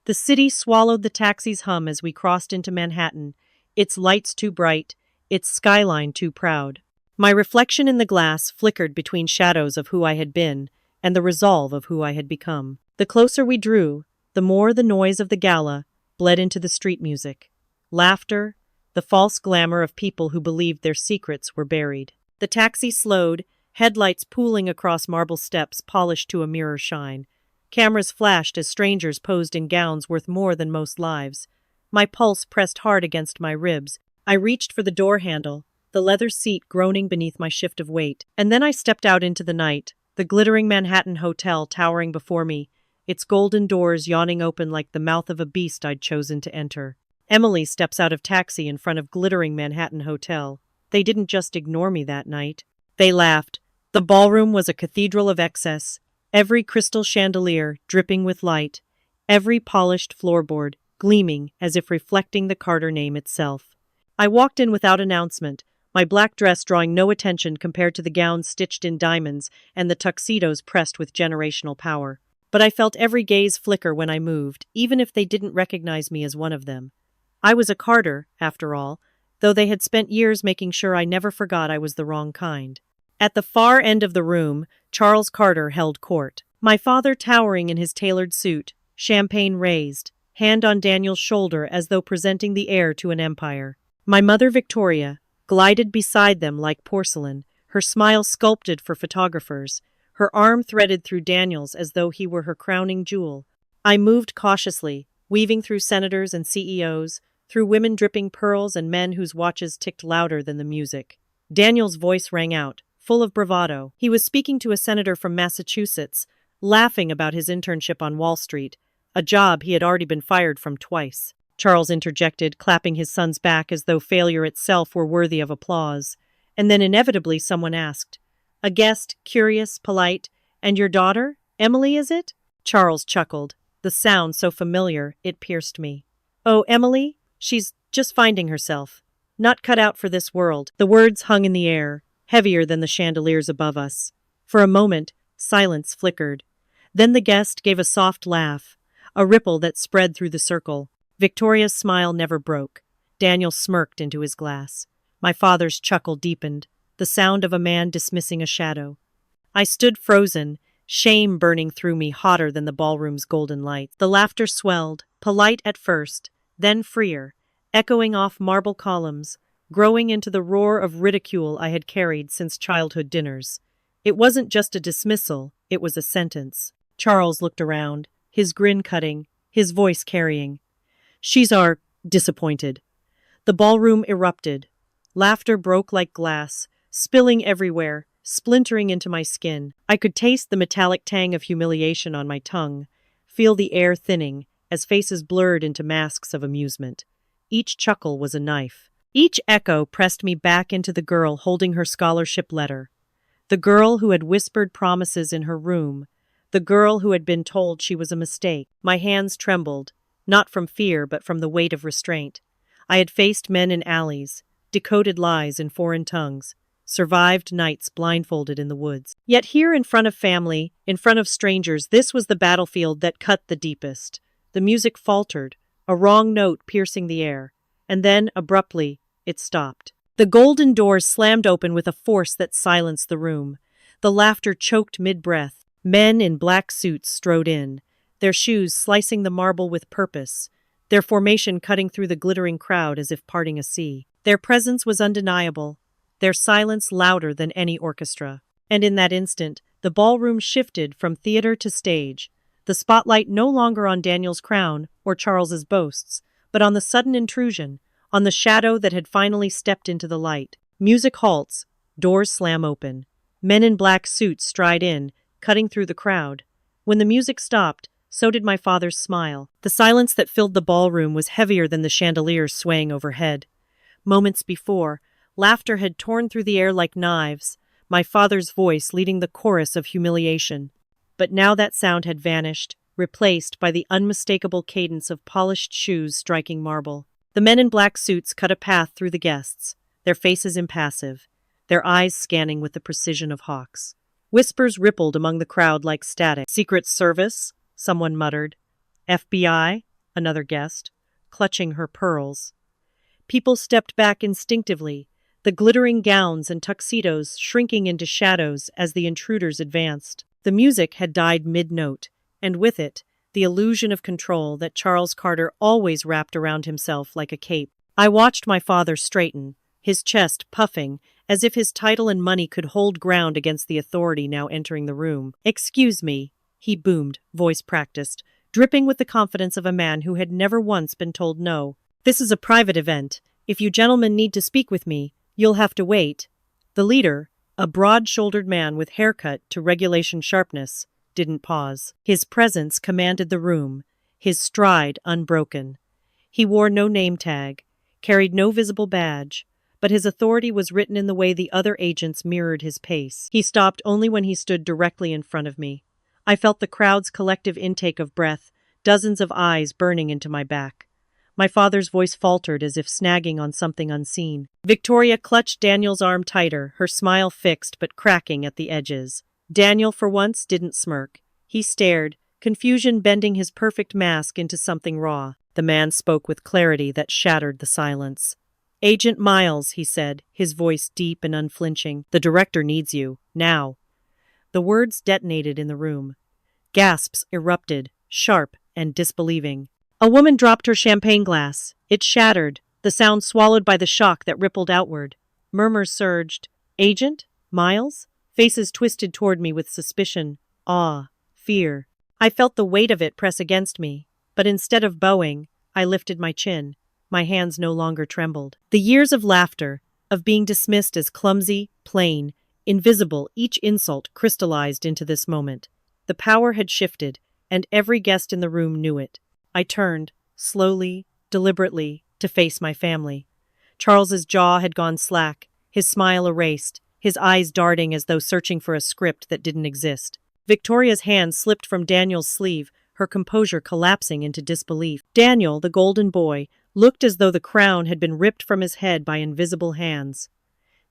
The city swallowed the taxi's hum as we crossed into Manhattan, its lights too bright, its skyline too proud. My reflection in the glass flickered between shadows of who I had been and the resolve of who I had become. The closer we drew, the more the noise of the gala bled into the street music. Laughter, the false glamour of people who believed their secrets were buried. The taxi slowed, headlights pooling across marble steps polished to a mirror shine. Cameras flashed as strangers posed in gowns worth more than most lives. My pulse pressed hard against my ribs. I reached for the door handle, the leather seat groaning beneath my shift of weight. And then I stepped out into the night, the glittering Manhattan hotel towering before me, its golden doors yawning open like the mouth of a beast I'd chosen to enter. Emily steps out of taxi in front of glittering Manhattan hotel. They didn't just ignore me that night. They laughed. The ballroom was a cathedral of excess, every crystal chandelier dripping with light, every polished floorboard gleaming as if reflecting the Carter name itself. I walked in without announcement, my black dress drawing no attention compared to the gowns stitched in diamonds and the tuxedos pressed with generational power. But I felt every gaze flicker when I moved, even if they didn't recognize me as one of them. I was a Carter, after all, though they had spent years making sure I never forgot I was the wrong kind. At the far end of the room, Charles Carter held court. My father towering in his tailored suit, champagne raised, hand on Daniel's shoulder as though presenting the heir to an empire. My mother Victoria glided beside them like porcelain, her smile sculpted for photographers, her arm threaded through Daniel's as though he were her crowning jewel. I moved cautiously, weaving through senators and CEOs, through women dripping pearls and men whose watches ticked louder than the music. Daniel's voice rang out, full of bravado. He was speaking to a senator from Massachusetts, laughing about his internship on Wall Street, a job he had already been fired from twice. Charles interjected, clapping his son's back as though failure itself were worthy of applause. And then inevitably someone asked, "A guest, curious, polite, and your daughter? Emily, is it?" Charles chuckled, the sound so familiar it pierced me. "Oh, Emily? She's just finding herself. Not cut out for this world." The words hung in the air, heavier than the chandeliers above us. For a moment, silence flickered. Then the guest gave a soft laugh, a ripple that spread through the circle. Victoria's smile never broke. Daniel smirked into his glass. My father's chuckle deepened, the sound of a man dismissing a shadow. I stood frozen, shame burning through me hotter than the ballroom's golden light. The laughter swelled, polite at first, then freer, echoing off marble columns, growing into the roar of ridicule I had carried since childhood dinners. It wasn't just a dismissal, it was a sentence. Charles looked around, his grin cutting, his voice carrying. "She's our disappointed." The ballroom erupted. Laughter broke like glass, spilling everywhere, splintering into my skin. I could taste the metallic tang of humiliation on my tongue, feel the air thinning, as faces blurred into masks of amusement. Each chuckle was a knife. Each echo pressed me back into the girl holding her scholarship letter. The girl who had whispered promises in her room. The girl who had been told she was a mistake. My hands trembled, not from fear but from the weight of restraint. I had faced men in alleys, decoded lies in foreign tongues, survived nights blindfolded in the woods. Yet here in front of family, in front of strangers, this was the battlefield that cut the deepest. The music faltered, a wrong note piercing the air, and then, abruptly, it stopped. The golden doors slammed open with a force that silenced the room. The laughter choked mid-breath. Men in black suits strode in, their shoes slicing the marble with purpose, their formation cutting through the glittering crowd as if parting a sea. Their presence was undeniable, their silence louder than any orchestra. And in that instant, the ballroom shifted from theater to stage, the spotlight no longer on Daniel's crown or Charles's boasts, but on the sudden intrusion, on the shadow that had finally stepped into the light. Music halts, doors slam open. Men in black suits stride in, cutting through the crowd. When the music stopped, so did my father's smile. The silence that filled the ballroom was heavier than the chandeliers swaying overhead. Moments before, laughter had torn through the air like knives, my father's voice leading the chorus of humiliation. But now that sound had vanished, replaced by the unmistakable cadence of polished shoes striking marble. The men in black suits cut a path through the guests, their faces impassive, their eyes scanning with the precision of hawks. Whispers rippled among the crowd like static. "Secret Service?" someone muttered. "FBI?" another guessed, clutching her pearls. People stepped back instinctively, the glittering gowns and tuxedos shrinking into shadows as the intruders advanced. The music had died mid-note, and with it, the illusion of control that Charles Carter always wrapped around himself like a cape. I watched my father straighten, his chest puffing, as if his title and money could hold ground against the authority now entering the room. "Excuse me," he boomed, voice practiced, dripping with the confidence of a man who had never once been told no. "This is a private event. If you gentlemen need to speak with me, you'll have to wait." The leader, a broad-shouldered man with haircut to regulation sharpness, didn't pause. His presence commanded the room, his stride unbroken. He wore no name tag, carried no visible badge, but his authority was written in the way the other agents mirrored his pace. He stopped only when he stood directly in front of me. I felt the crowd's collective intake of breath, dozens of eyes burning into my back. My father's voice faltered as if snagging on something unseen. Victoria clutched Daniel's arm tighter, her smile fixed but cracking at the edges. Daniel, for once, didn't smirk. He stared, confusion bending his perfect mask into something raw. The man spoke with clarity that shattered the silence. "Agent Miles," he said, his voice deep and unflinching. "The director needs you, now." The words detonated in the room. Gasps erupted, sharp and disbelieving. A woman dropped her champagne glass. It shattered, the sound swallowed by the shock that rippled outward. Murmurs surged. "Agent? Miles?" Faces twisted toward me with suspicion, awe, fear. I felt the weight of it press against me, but instead of bowing, I lifted my chin. My hands no longer trembled. The years of laughter, of being dismissed as clumsy, plain, invisible, each insult crystallized into this moment. The power had shifted, and every guest in the room knew it. I turned, slowly, deliberately, to face my family. Charles's jaw had gone slack, his smile erased, his eyes darting as though searching for a script that didn't exist. Victoria's hand slipped from Daniel's sleeve, her composure collapsing into disbelief. Daniel, the golden boy, looked as though the crown had been ripped from his head by invisible hands.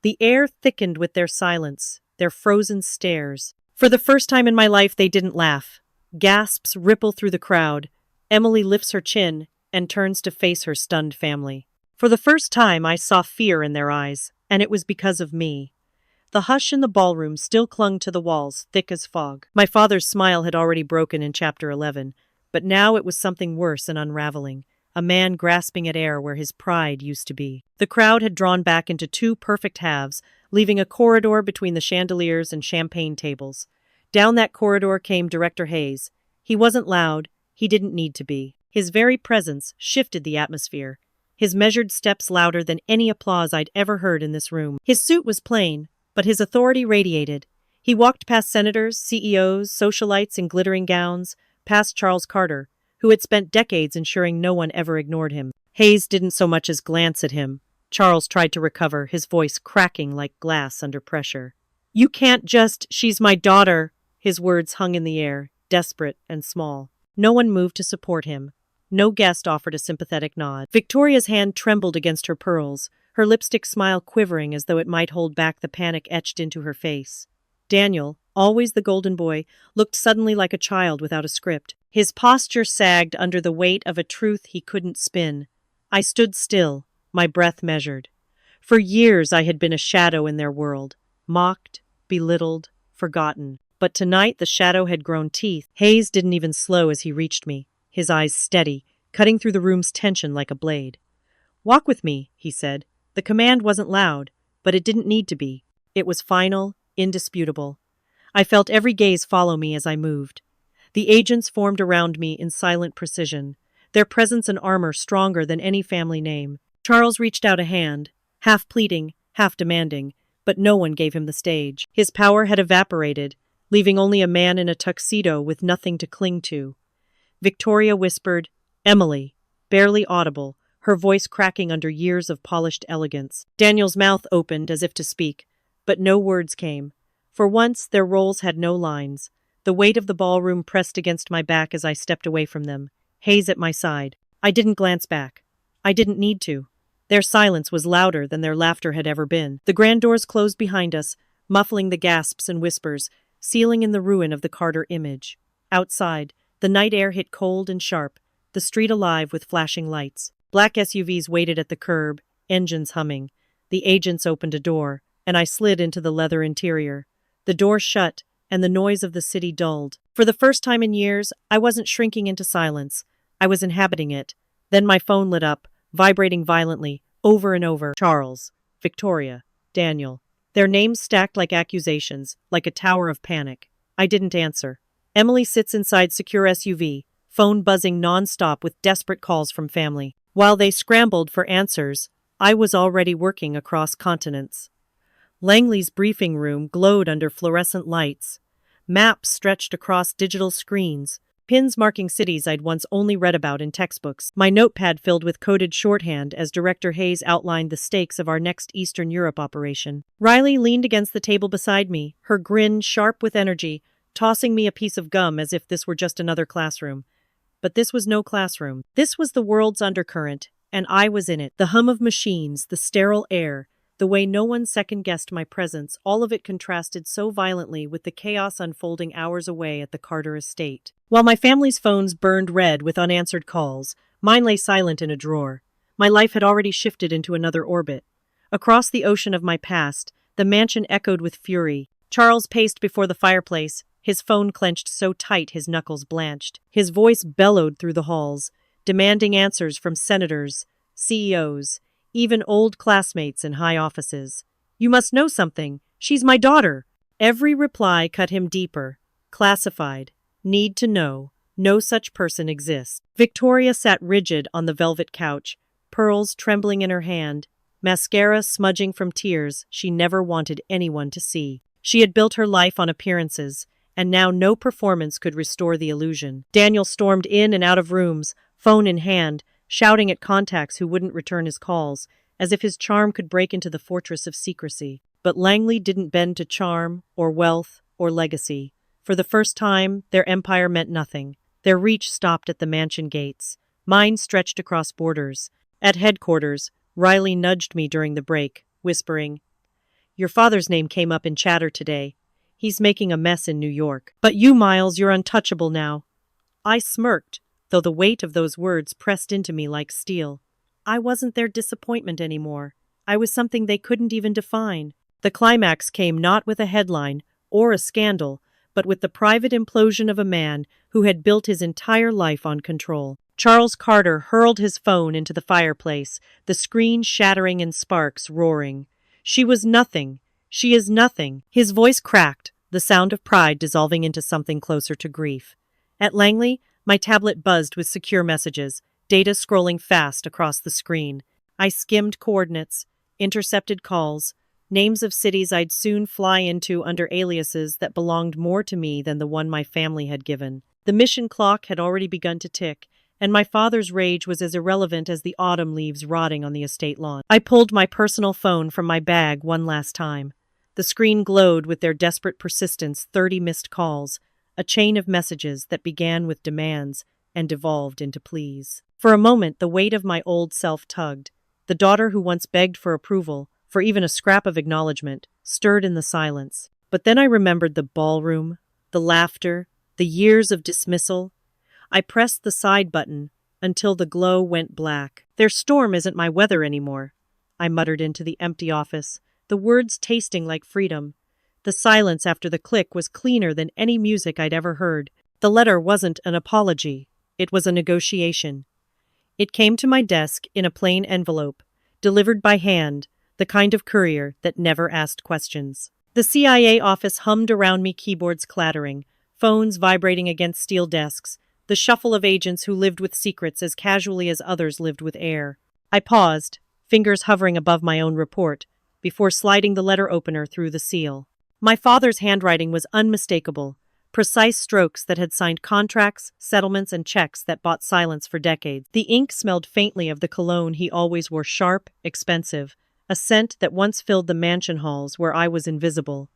The air thickened with their silence, their frozen stares. For the first time in my life, they didn't laugh. Gasps ripple through the crowd. Emily lifts her chin and turns to face her stunned family. For the first time, I saw fear in their eyes, and it was because of me. The hush in the ballroom still clung to the walls, thick as fog. My father's smile had already broken in Chapter 11, but now it was something worse and unraveling. A man grasping at air where his pride used to be. The crowd had drawn back into two perfect halves, leaving a corridor between the chandeliers and champagne tables. Down that corridor came Director Hayes. He wasn't loud, he didn't need to be. His very presence shifted the atmosphere, his measured steps louder than any applause I'd ever heard in this room. His suit was plain, but his authority radiated. He walked past senators, CEOs, socialites in glittering gowns, past Charles Carter, who had spent decades ensuring no one ever ignored him. Hayes didn't so much as glance at him. Charles tried to recover, his voice cracking like glass under pressure. "You can't just, she's my daughter." His words hung in the air, desperate and small. No one moved to support him. No guest offered a sympathetic nod. Victoria's hand trembled against her pearls, her lipstick smile quivering as though it might hold back the panic etched into her face. Daniel, always the golden boy, looked suddenly like a child without a script. His posture sagged under the weight of a truth he couldn't spin. I stood still, my breath measured. For years I had been a shadow in their world, mocked, belittled, forgotten. But tonight the shadow had grown teeth. Hayes didn't even slow as he reached me, his eyes steady, cutting through the room's tension like a blade. "Walk with me," he said. The command wasn't loud, but it didn't need to be. It was final, indisputable. I felt every gaze follow me as I moved. The agents formed around me in silent precision, their presence and armor stronger than any family name. Charles reached out a hand, half pleading, half demanding, but no one gave him the stage. His power had evaporated, leaving only a man in a tuxedo with nothing to cling to. Victoria whispered, "Emily," barely audible, her voice cracking under years of polished elegance. Daniel's mouth opened as if to speak, but no words came. For once, their roles had no lines. The weight of the ballroom pressed against my back as I stepped away from them, Hayes at my side. I didn't glance back. I didn't need to. Their silence was louder than their laughter had ever been. The grand doors closed behind us, muffling the gasps and whispers, sealing in the ruin of the Carter image. Outside, the night air hit cold and sharp, the street alive with flashing lights. Black SUVs waited at the curb, engines humming. The agents opened a door, and I slid into the leather interior. The door shut, and the noise of the city dulled. For the first time in years, I wasn't shrinking into silence. I was inhabiting it. Then my phone lit up, vibrating violently, over and over. Charles, Victoria, Daniel. Their names stacked like accusations, like a tower of panic. I didn't answer. Emily sits inside secure SUV, phone buzzing non-stop with desperate calls from family. While they scrambled for answers, I was already working across continents. Langley's briefing room glowed under fluorescent lights. Maps stretched across digital screens, pins marking cities I'd once only read about in textbooks. My notepad filled with coded shorthand as Director Hayes outlined the stakes of our next Eastern Europe operation. Riley leaned against the table beside me, her grin sharp with energy, tossing me a piece of gum as if this were just another classroom. But this was no classroom. This was the world's undercurrent, and I was in it. The hum of machines, the sterile air, the way no one second-guessed my presence, all of it contrasted so violently with the chaos unfolding hours away at the Carter estate. While my family's phones burned red with unanswered calls, mine lay silent in a drawer. My life had already shifted into another orbit. Across the ocean of my past, the mansion echoed with fury. Charles paced before the fireplace, his phone clenched so tight his knuckles blanched. His voice bellowed through the halls, demanding answers from senators, CEOs, even old classmates in high offices. "You must know something. She's my daughter." Every reply cut him deeper. Classified. Need to know. No such person exists. Victoria sat rigid on the velvet couch, pearls trembling in her hand, mascara smudging from tears she never wanted anyone to see. She had built her life on appearances, and now no performance could restore the illusion. Daniel stormed in and out of rooms, phone in hand, shouting at contacts who wouldn't return his calls, as if his charm could break into the fortress of secrecy. But Langley didn't bend to charm, or wealth, or legacy. For the first time, their empire meant nothing. Their reach stopped at the mansion gates. Mine stretched across borders. At headquarters, Riley nudged me during the break, whispering, "Your father's name came up in chatter today. He's making a mess in New York. But you, Miles, you're untouchable now." I smirked, though the weight of those words pressed into me like steel. I wasn't their disappointment anymore. I was something they couldn't even define. The climax came not with a headline or a scandal, but with the private implosion of a man who had built his entire life on control. Charles Carter hurled his phone into the fireplace, the screen shattering and sparks roaring. "She was nothing. She is nothing." His voice cracked, the sound of pride dissolving into something closer to grief. At Langley, my tablet buzzed with secure messages, data scrolling fast across the screen. I skimmed coordinates, intercepted calls, names of cities I'd soon fly into under aliases that belonged more to me than the one my family had given. The mission clock had already begun to tick, and my father's rage was as irrelevant as the autumn leaves rotting on the estate lawn. I pulled my personal phone from my bag one last time. The screen glowed with their desperate persistence, 30 missed calls. a chain of messages that began with demands and devolved into pleas. For a moment, the weight of my old self tugged. The daughter who once begged for approval, for even a scrap of acknowledgement, stirred in the silence. But then I remembered the ballroom, the laughter, the years of dismissal. I pressed the side button until the glow went black. "Their storm isn't my weather anymore," I muttered into the empty office, the words tasting like freedom. The silence after the click was cleaner than any music I'd ever heard. The letter wasn't an apology. It was a negotiation. It came to my desk in a plain envelope, delivered by hand, the kind of courier that never asked questions. The CIA office hummed around me, keyboards clattering, phones vibrating against steel desks, the shuffle of agents who lived with secrets as casually as others lived with air. I paused, fingers hovering above my own report, before sliding the letter opener through the seal. My father's handwriting was unmistakable, precise strokes that had signed contracts, settlements, and checks that bought silence for decades. The ink smelled faintly of the cologne he always wore, sharp, expensive, a scent that once filled the mansion halls where I was invisible.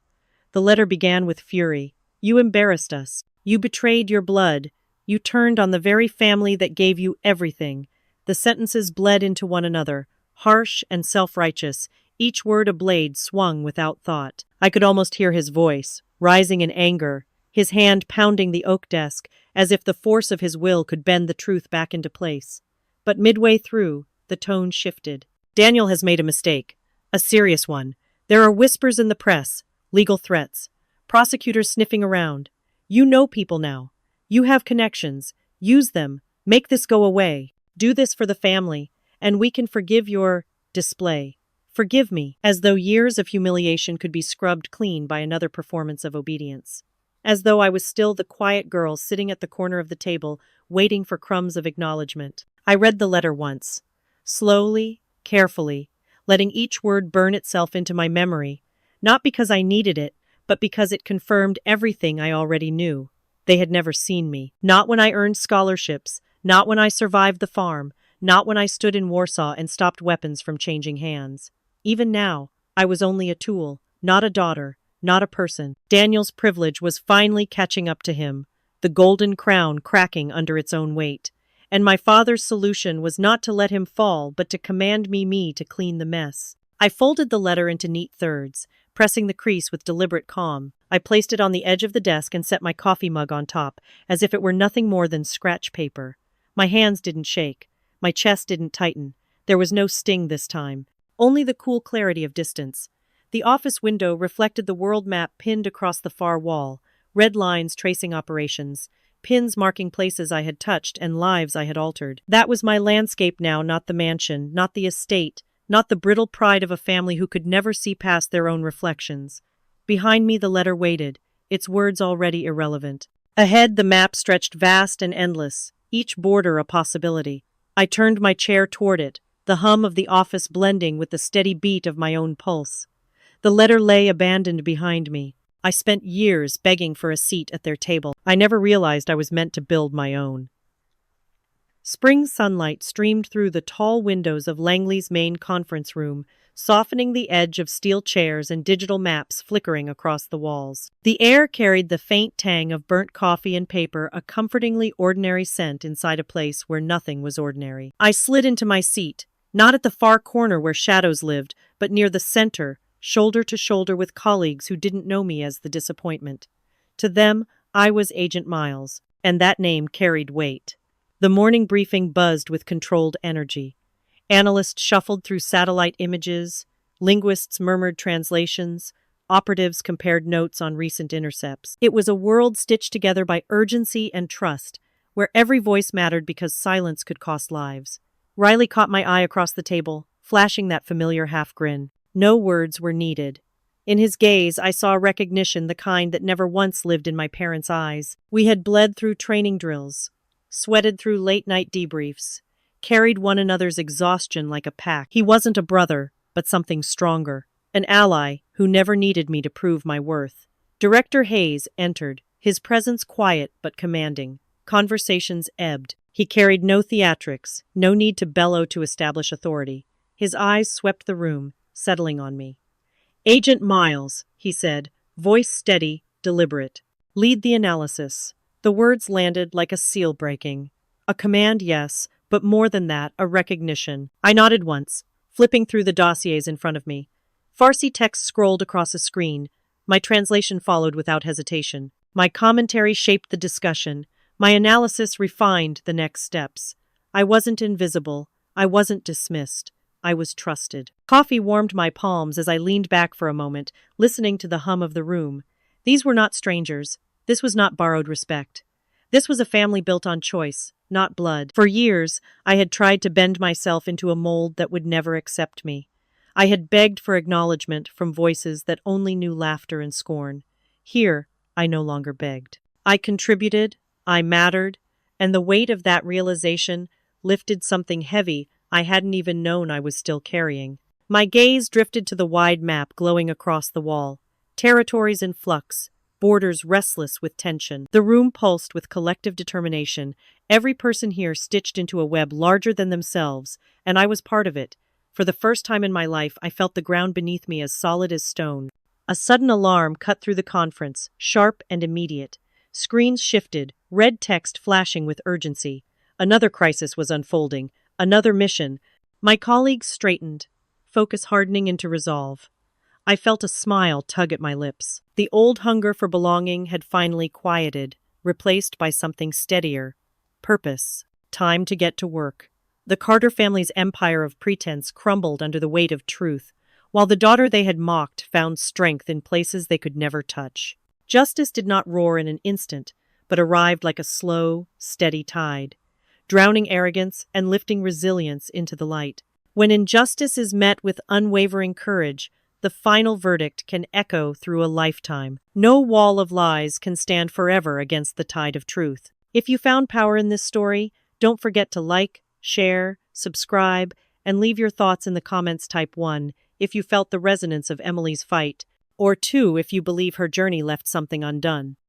The letter began with fury. "You embarrassed us. You betrayed your blood. You turned on the very family that gave you everything." The sentences bled into one another, harsh and self-righteous, each word a blade swung without thought. I could almost hear his voice, rising in anger, his hand pounding the oak desk, as if the force of his will could bend the truth back into place. But midway through, the tone shifted. "Daniel has made a mistake. A serious one. There are whispers in the press, legal threats, prosecutors sniffing around. You know people now. You have connections. Use them. Make this go away. Do this for the family, and we can forgive your display. Forgive me," as though years of humiliation could be scrubbed clean by another performance of obedience. As though I was still the quiet girl sitting at the corner of the table, waiting for crumbs of acknowledgement. I read the letter once, slowly, carefully, letting each word burn itself into my memory, not because I needed it, but because it confirmed everything I already knew. They had never seen me. Not when I earned scholarships, not when I survived the farm, not when I stood in Warsaw and stopped weapons from changing hands. Even now, I was only a tool, not a daughter, not a person. Daniel's privilege was finally catching up to him, the golden crown cracking under its own weight. And my father's solution was not to let him fall, but to command me to clean the mess. I folded the letter into neat thirds, pressing the crease with deliberate calm. I placed it on the edge of the desk and set my coffee mug on top, as if it were nothing more than scratch paper. My hands didn't shake. My chest didn't tighten. There was no sting this time. Only the cool clarity of distance. The office window reflected the world map pinned across the far wall, red lines tracing operations, pins marking places I had touched and lives I had altered. That was my landscape now, not the mansion, not the estate, not the brittle pride of a family who could never see past their own reflections. Behind me the letter waited, its words already irrelevant. Ahead the map stretched vast and endless, each border a possibility. I turned my chair toward it, the hum of the office blending with the steady beat of my own pulse. The letter lay abandoned behind me. I spent years begging for a seat at their table. I never realized I was meant to build my own. Spring sunlight streamed through the tall windows of Langley's main conference room, softening the edge of steel chairs and digital maps flickering across the walls. The air carried the faint tang of burnt coffee and paper, a comfortingly ordinary scent inside a place where nothing was ordinary. I slid into my seat, not at the far corner where shadows lived, but near the center, shoulder to shoulder with colleagues who didn't know me as the disappointment. To them, I was Agent Miles, and that name carried weight. The morning briefing buzzed with controlled energy. Analysts shuffled through satellite images, linguists murmured translations, operatives compared notes on recent intercepts. It was a world stitched together by urgency and trust, where every voice mattered because silence could cost lives. Riley caught my eye across the table, flashing that familiar half-grin. No words were needed. In his gaze, I saw recognition, the kind that never once lived in my parents' eyes. We had bled through training drills, sweated through late-night debriefs, carried one another's exhaustion like a pack. He wasn't a brother, but something stronger. An ally who never needed me to prove my worth. Director Hayes entered, his presence quiet but commanding. Conversations ebbed. He carried no theatrics, no need to bellow to establish authority. His eyes swept the room, settling on me. "Agent Miles," he said, voice steady, deliberate. Lead the analysis. The words landed like a seal breaking. A command, yes, but more than that, a recognition. I nodded once, flipping through the dossiers in front of me. Farsi text scrolled across a screen. My translation followed without hesitation. My commentary shaped the discussion. My analysis refined the next steps. I wasn't invisible. I wasn't dismissed. I was trusted. Coffee warmed my palms as I leaned back for a moment, listening to the hum of the room. These were not strangers. This was not borrowed respect. This was a family built on choice, not blood. For years, I had tried to bend myself into a mold that would never accept me. I had begged for acknowledgement from voices that only knew laughter and scorn. Here, I no longer begged. I contributed, I mattered, and the weight of that realization lifted something heavy I hadn't even known I was still carrying. My gaze drifted to the wide map glowing across the wall. Territories in flux, borders restless with tension. The room pulsed with collective determination, every person here stitched into a web larger than themselves, and I was part of it. For the first time in my life, I felt the ground beneath me as solid as stone. A sudden alarm cut through the conference, sharp and immediate. Screens shifted, red text flashing with urgency. Another crisis was unfolding, another mission. My colleagues straightened, focus hardening into resolve. I felt a smile tug at my lips. The old hunger for belonging had finally quieted, replaced by something steadier. Purpose. Time to get to work. The Carter family's empire of pretense crumbled under the weight of truth, while the daughter they had mocked found strength in places they could never touch. Justice did not roar in an instant, but arrived like a slow, steady tide, drowning arrogance and lifting resilience into the light. When injustice is met with unwavering courage, the final verdict can echo through a lifetime. No wall of lies can stand forever against the tide of truth. If you found power in this story, don't forget to like, share, subscribe, and leave your thoughts in the comments. Type 1 if you felt the resonance of Emily's fight, or 2 if you believe her journey left something undone.